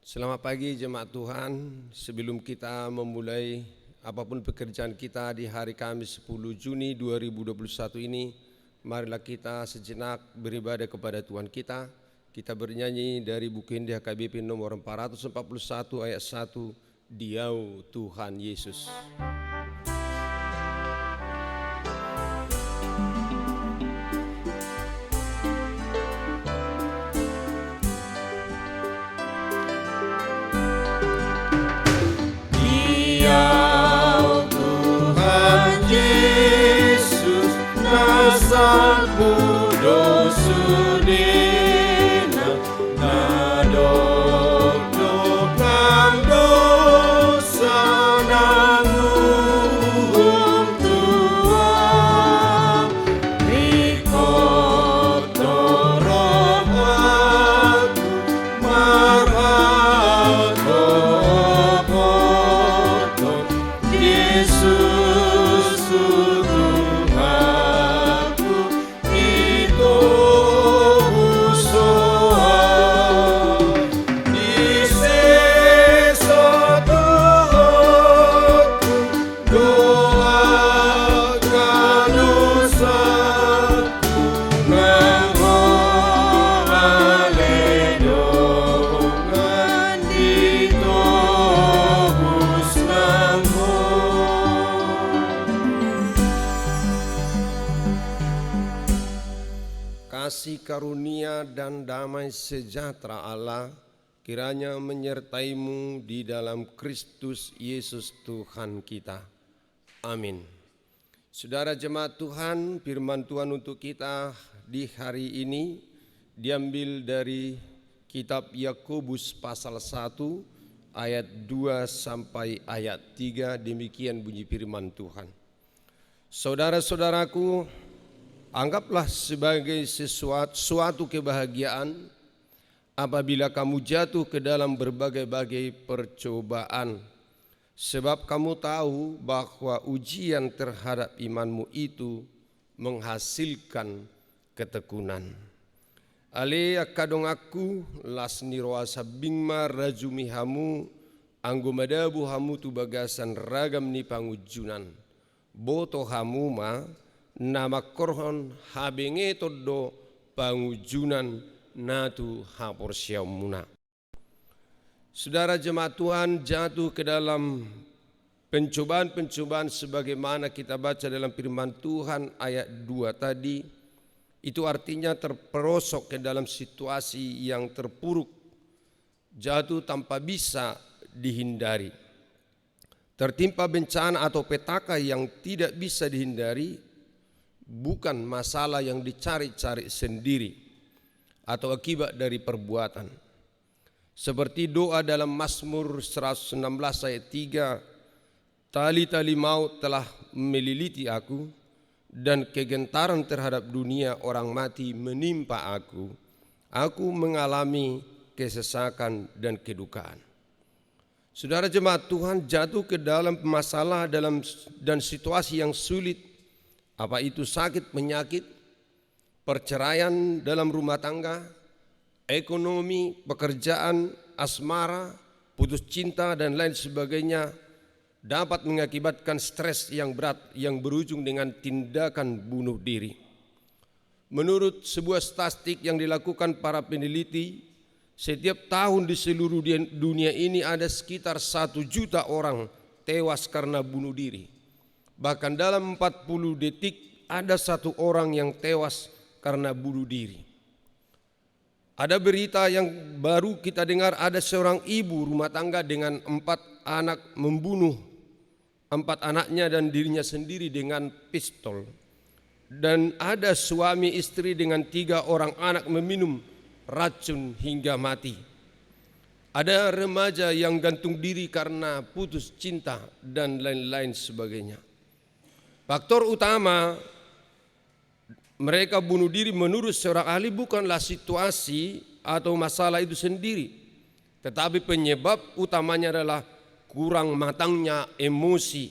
Selamat pagi jemaat Tuhan. Sebelum kita memulai apapun pekerjaan kita di hari Kamis 10 Juni 2021 ini, marilah kita sejenak beribadah kepada Tuhan kita. Kita bernyanyi dari buku Injil HKBP nomor 441 ayat 1, Diau Tuhan Yesus. Asal kudus sudina nadok dokam dosa nanggung Tuhan ikut dorong aku marah kokoton Yesus Kasih karunia dan damai sejahtera Allah kiranya menyertaimu di dalam Kristus Yesus Tuhan kita. Amin. Saudara jemaat Tuhan, firman Tuhan untuk kita di hari ini diambil dari kitab Yakobus pasal 1 ayat 2 sampai ayat 3. Demikian bunyi firman Tuhan. Saudara-saudaraku, anggaplah sebagai suatu kebahagiaan apabila kamu jatuh ke dalam berbagai-bagai percobaan, sebab kamu tahu bahwa ujian terhadap imanmu itu menghasilkan ketekunan. Ale akadong aku lasni roasa bingma rajumihamu anggo madabu hamu tu bagasan ragam ni pangujunan boto hamu ma nama korhon habenge todo pangujunan natu hapor siamuna. Saudara jemaat Tuhan, jatuh ke dalam pencobaan-pencobaan sebagaimana kita baca dalam firman Tuhan ayat 2 tadi, itu artinya terperosok ke dalam situasi yang terpuruk, jatuh tanpa bisa dihindari, tertimpa bencana atau petaka yang tidak bisa dihindari, bukan masalah yang dicari-cari sendiri atau akibat dari perbuatan. Seperti doa dalam Mazmur 116 ayat 3, tali-tali maut telah meliliti aku dan kegentaran terhadap dunia orang mati menimpa aku. Aku mengalami kesesakan dan kedukaan. Saudara jemaat Tuhan, jatuh ke dalam masalah dan situasi yang sulit, apa itu sakit, penyakit, perceraian dalam rumah tangga, ekonomi, pekerjaan, asmara, putus cinta, dan lain sebagainya, dapat mengakibatkan stres yang berat yang berujung dengan tindakan bunuh diri. Menurut sebuah statistik yang dilakukan para peneliti, setiap tahun di seluruh dunia ini ada sekitar 1 juta orang tewas karena bunuh diri. Bahkan dalam 40 detik ada 1 orang yang tewas karena bunuh diri. Ada berita yang baru kita dengar, ada seorang ibu rumah tangga dengan 4 anak membunuh 4 anaknya dan dirinya sendiri dengan pistol. Dan ada suami istri dengan 3 orang anak meminum racun hingga mati. Ada remaja yang gantung diri karena putus cinta dan lain-lain sebagainya. Faktor utama mereka bunuh diri menurut seorang ahli bukanlah situasi atau masalah itu sendiri, tetapi penyebab utamanya adalah kurang matangnya emosi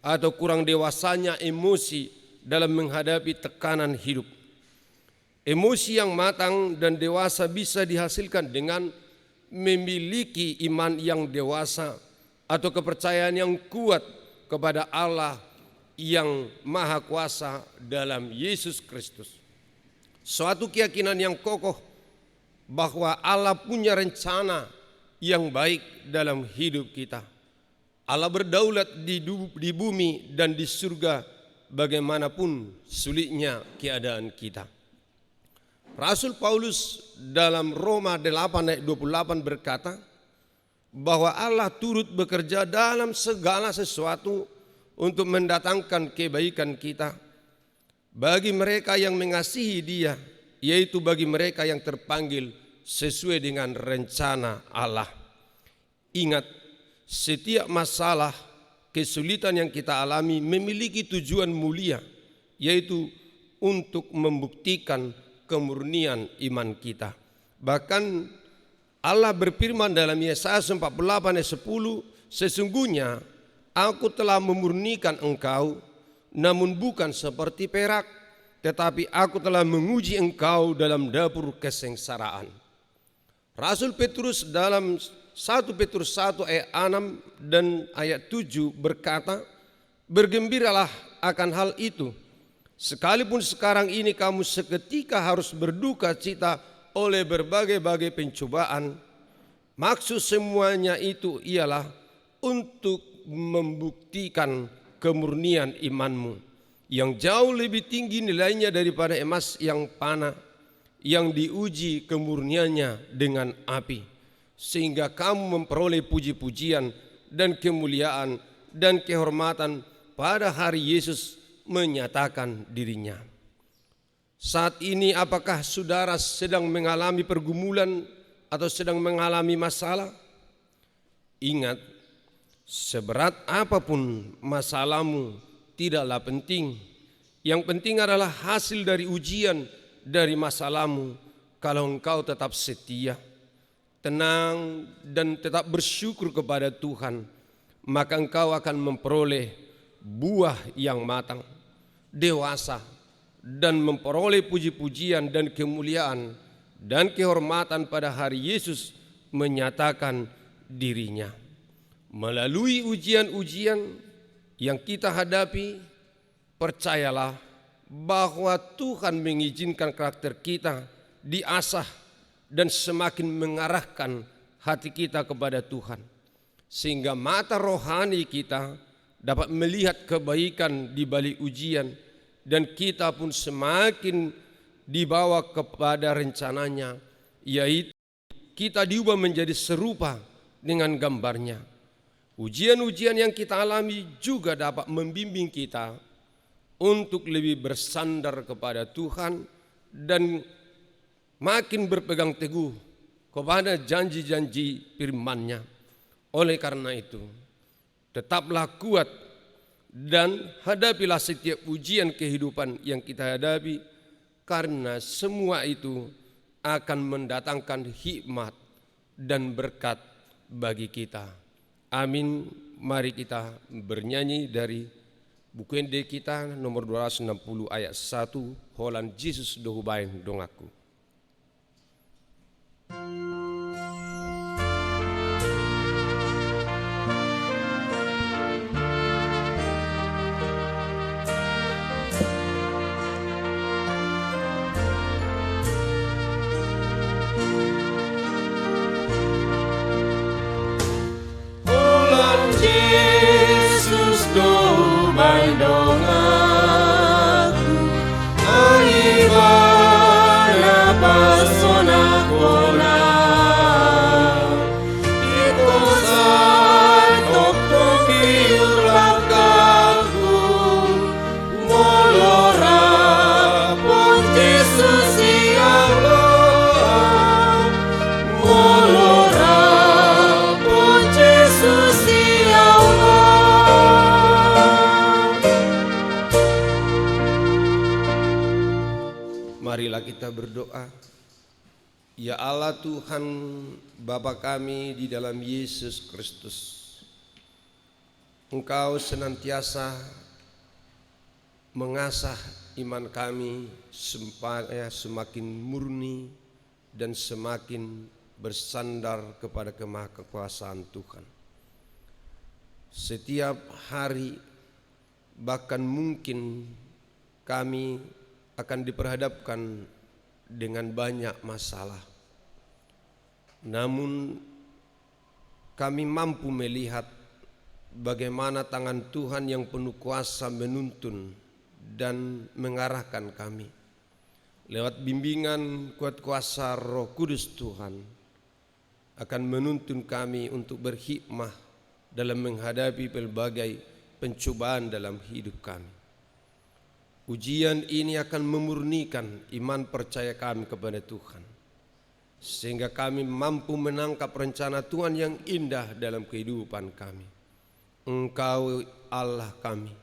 atau kurang dewasanya emosi dalam menghadapi tekanan hidup. Emosi yang matang dan dewasa bisa dihasilkan dengan memiliki iman yang dewasa atau kepercayaan yang kuat kepada Allah yang Maha Kuasa dalam Yesus Kristus. Suatu keyakinan yang kokoh bahwa Allah punya rencana yang baik dalam hidup kita. Allah berdaulat di bumi dan di surga bagaimanapun sulitnya keadaan kita. Rasul Paulus dalam Roma 8 ayat 28 berkata bahwa Allah turut bekerja dalam segala sesuatu untuk mendatangkan kebaikan kita bagi mereka yang mengasihi Dia, yaitu bagi mereka yang terpanggil sesuai dengan rencana Allah. Ingat, setiap masalah, kesulitan yang kita alami memiliki tujuan mulia, yaitu untuk membuktikan kemurnian iman kita. Bahkan Allah berfirman dalam Yesaya 48 ayat 10, sesungguhnya aku telah memurnikan engkau, namun bukan seperti perak, tetapi aku telah menguji engkau dalam dapur kesengsaraan. Rasul Petrus dalam 1 Petrus 1 ayat 6 dan ayat 7 berkata, bergembiralah akan hal itu, sekalipun sekarang ini kamu seketika harus berduka cita oleh berbagai-bagai pencobaan. Maksud semuanya itu ialah untuk membuktikan kemurnian imanmu yang jauh lebih tinggi nilainya daripada emas yang panah, yang diuji kemurniannya dengan api, sehingga kamu memperoleh puji-pujian dan kemuliaan dan kehormatan pada hari Yesus menyatakan dirinya. Saat ini apakah saudara sedang mengalami pergumulan atau sedang mengalami masalah? Ingat, seberat apapun masalahmu tidaklah penting. Yang penting adalah hasil dari ujian dari masalahmu. Kalau engkau tetap setia, tenang dan tetap bersyukur kepada Tuhan, maka engkau akan memperoleh buah yang matang, dewasa, dan memperoleh puji-pujian dan kemuliaan dan kehormatan pada hari Yesus menyatakan dirinya. Melalui ujian-ujian yang kita hadapi, percayalah bahwa Tuhan mengizinkan karakter kita diasah dan semakin mengarahkan hati kita kepada Tuhan, sehingga mata rohani kita dapat melihat kebaikan di balik ujian, dan kita pun semakin dibawa kepada rencananya, yaitu kita diubah menjadi serupa dengan gambarnya. Ujian-ujian yang kita alami juga dapat membimbing kita untuk lebih bersandar kepada Tuhan dan makin berpegang teguh kepada janji-janji firman-Nya. Oleh karena itu, tetaplah kuat dan hadapilah setiap ujian kehidupan yang kita hadapi, karena semua itu akan mendatangkan hikmat dan berkat bagi kita. Amin. Mari kita bernyanyi dari buku ende kita nomor 260 ayat 1, Holland Jesus dohubain dongaku. Bandung aku Aribana pasona kona Ito sa tokiur lakaku Molora pun Jesus ya Allah Molora pun Jesus ya Allah. Marilah kita berdoa. Ya Allah Tuhan Bapa kami di dalam Yesus Kristus, Engkau senantiasa mengasah iman kami supaya semakin murni dan semakin bersandar kepada kemahakuasaan Tuhan. Setiap hari, bahkan mungkin kami akan diperhadapkan dengan banyak masalah. Namun kami mampu melihat bagaimana tangan Tuhan yang penuh kuasa menuntun dan mengarahkan kami. Lewat bimbingan kuat kuasa Roh Kudus Tuhan akan menuntun kami untuk berhikmah dalam menghadapi berbagai pencobaan dalam hidup kami. Ujian ini akan memurnikan iman percaya kami kepada Tuhan, sehingga kami mampu menangkap rencana Tuhan yang indah dalam kehidupan kami. Engkau Allah kami,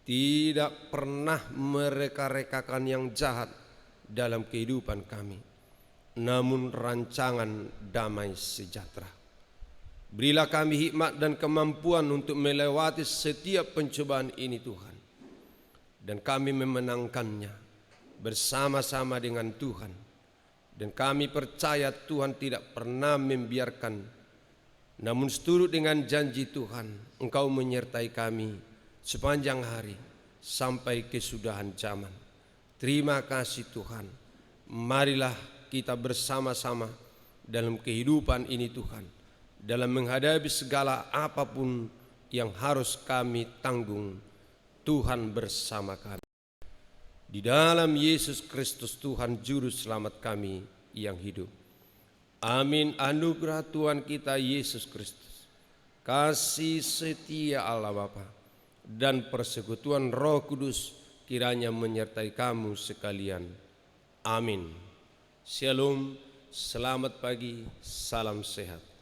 tidak pernah mereka-rekakan yang jahat dalam kehidupan kami, namun rancangan damai sejahtera. Berilah kami hikmat dan kemampuan untuk melewati setiap pencobaan ini Tuhan, dan kami memenangkannya bersama-sama dengan Tuhan. Dan kami percaya Tuhan tidak pernah membiarkan, namun seturut dengan janji Tuhan, Engkau menyertai kami sepanjang hari sampai kesudahan zaman. Terima kasih Tuhan. Marilah kita bersama-sama dalam kehidupan ini Tuhan, dalam menghadapi segala apapun yang harus kami tanggung. Tuhan bersama kami. Di dalam Yesus Kristus Tuhan Juru Selamat kami yang hidup. Amin. Anugerah Tuhan kita Yesus Kristus, kasih setia Allah Bapa, dan persekutuan Roh Kudus kiranya menyertai kamu sekalian. Amin. Shalom, selamat pagi, salam sehat.